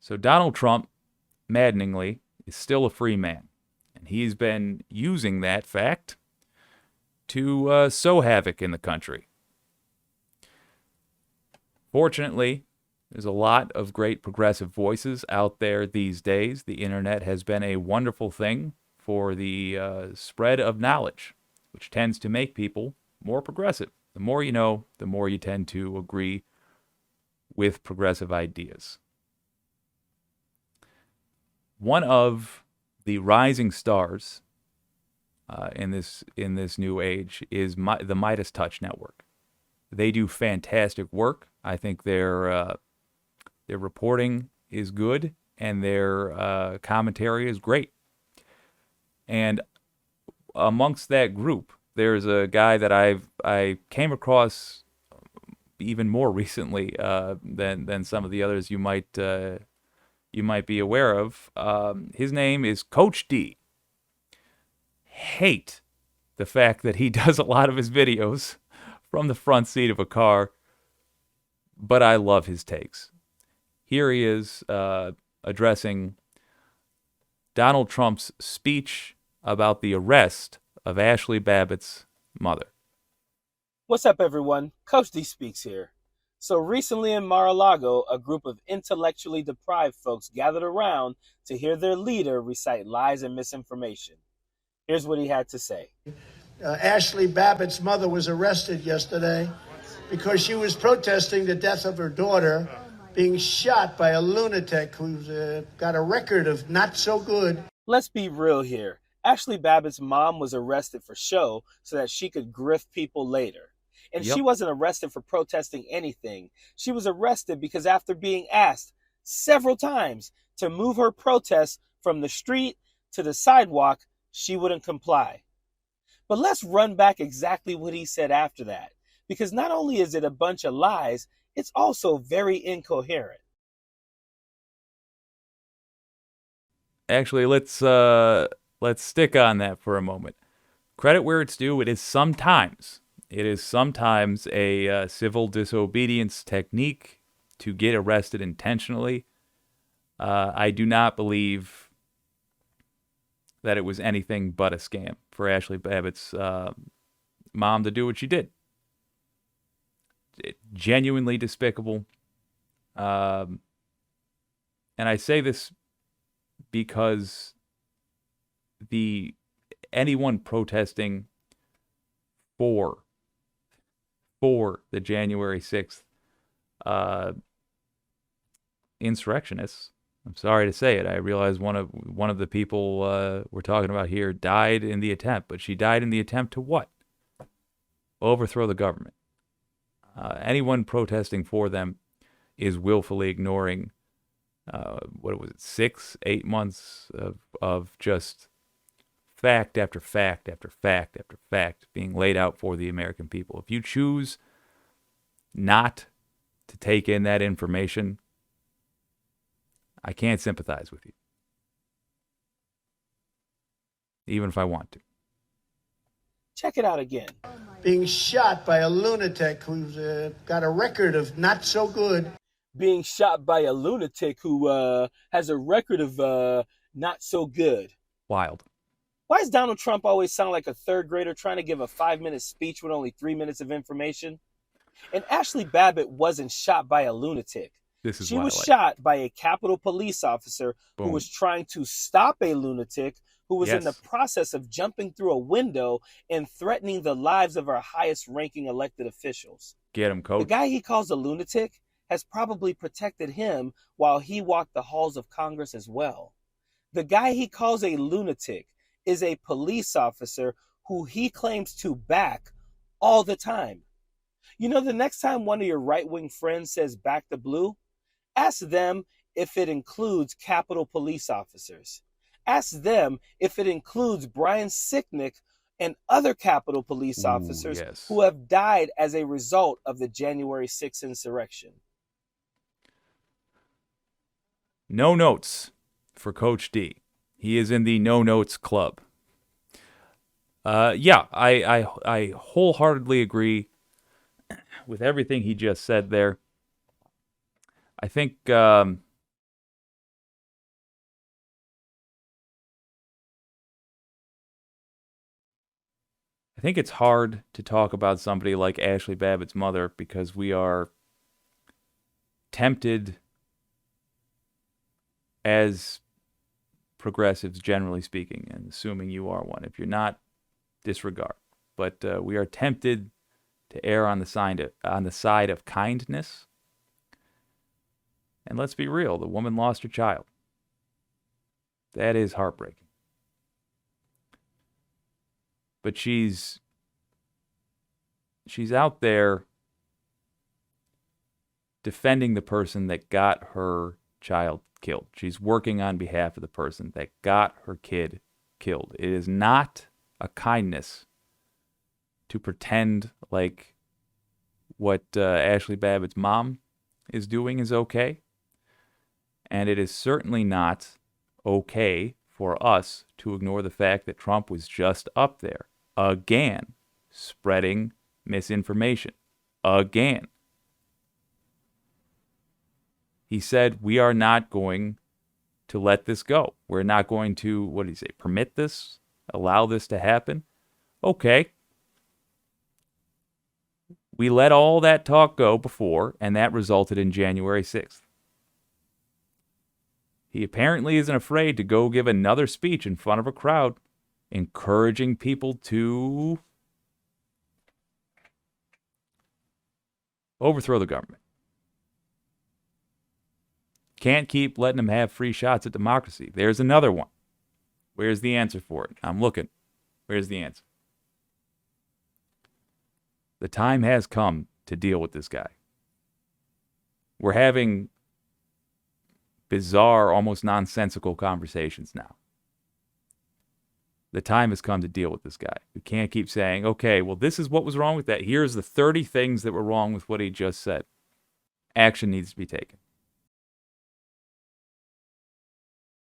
So Donald Trump, maddeningly, is still a free man. And he's been using that fact to sow havoc in the country. Fortunately, there's a lot of great progressive voices out there these days. The internet has been a wonderful thing for the spread of knowledge, which tends to make people more progressive. The more you know, the more you tend to agree with progressive ideas. One of the rising stars in this new age is the Meidas Touch network. They do fantastic work. I think their reporting is good and their commentary is great. And amongst that group, there's a guy that I came across even more recently than some of the others you might be aware of. His name is Coach D. Hate the fact that he does a lot of his videos from the front seat of a car, but I love his takes. Here he is addressing Donald Trump's speech about the arrest of Ashley Babbitt's mother. What's up, everyone? Coach D speaks here. So recently in Mar-a-Lago, a group of intellectually deprived folks gathered around to hear their leader recite lies and misinformation. Here's what he had to say. Ashley Babbitt's mother was arrested yesterday because she was protesting the death of her daughter being shot by a lunatic who's got a record of not so good. Let's be real here. Ashley Babbitt's mom was arrested for show so that she could grift people later. And Yep. she wasn't arrested for protesting anything. She was arrested because after being asked several times to move her protest from the street to the sidewalk, she wouldn't comply. But let's run back exactly what he said after that, because not only is it a bunch of lies, it's also very incoherent. Actually, let's stick on that for a moment. Credit where it's due. It is sometimes a civil disobedience technique to get arrested intentionally. I do not believe that it was anything but a scam for Ashley Babbitt's mom to do what she did. Genuinely despicable. And I say this because anyone protesting for the January 6th insurrectionists. I'm sorry to say it. I realize one of the people we're talking about here died in the attempt, but she died in the attempt to what? Overthrow the government. Anyone protesting for them is willfully ignoring what was it, 8 months of just fact after fact after fact after fact being laid out for the American people. If you choose not to take in that information, I can't sympathize with you, even if I want to. Check it out again. Being shot by a lunatic who's got a record of not so good. Being shot by a lunatic who has a record of not so good. Wild. Why does Donald Trump always sound like a third grader trying to give a 5-minute speech with only 3 minutes of information? And Ashley Babbitt wasn't shot by a lunatic. This is She what was I like. shot by a Capitol police officer who Boom. was trying to stop a lunatic who was in the Yes. process of jumping through a window and threatening the lives of our highest ranking elected officials. Get him, The coach. guy he calls a lunatic has probably protected him while he walked the halls of Congress as well. The guy he calls a lunatic is a police officer who he claims to back all the time. You know, the next time one of your right-wing friends says back the blue, ask them if it includes Capitol police officers. Ask them if it includes Brian Sicknick and other Capitol police Ooh, officers yes. who have died as a result of the January 6th insurrection. No notes for Coach D. He is in the no notes club. Yeah, I wholeheartedly agree with everything he just said there. I think think it's hard to talk about somebody like Ashley Babbitt's mother because we are tempted, as progressives generally speaking, and assuming you are one. If you're not, disregard. But we are tempted to err on the side of kindness. And let's be real, the woman lost her child. That is heartbreaking. But she's out there defending the person that got her child killed. She's working on behalf of the person that got her kid killed. It is not a kindness to pretend like what Ashley Babbitt's mom is doing is okay. And it is certainly not okay for us to ignore the fact that Trump was just up there, again, spreading misinformation. Again. He said, we are not going to let this go. We're not going to, what did he say, permit this? Allow this to happen? Okay. We let all that talk go before, and that resulted in January 6th. He apparently isn't afraid to go give another speech in front of a crowd, encouraging people to overthrow the government. Can't keep letting them have free shots at democracy. There's another one. Where's the answer for it? I'm looking. Where's the answer? The time has come to deal with this guy. We're having bizarre, almost nonsensical conversations now. The time has come to deal with this guy. We can't keep saying, okay, well, this is what was wrong with that. Here's the 30 things that were wrong with what he just said. Action needs to be taken.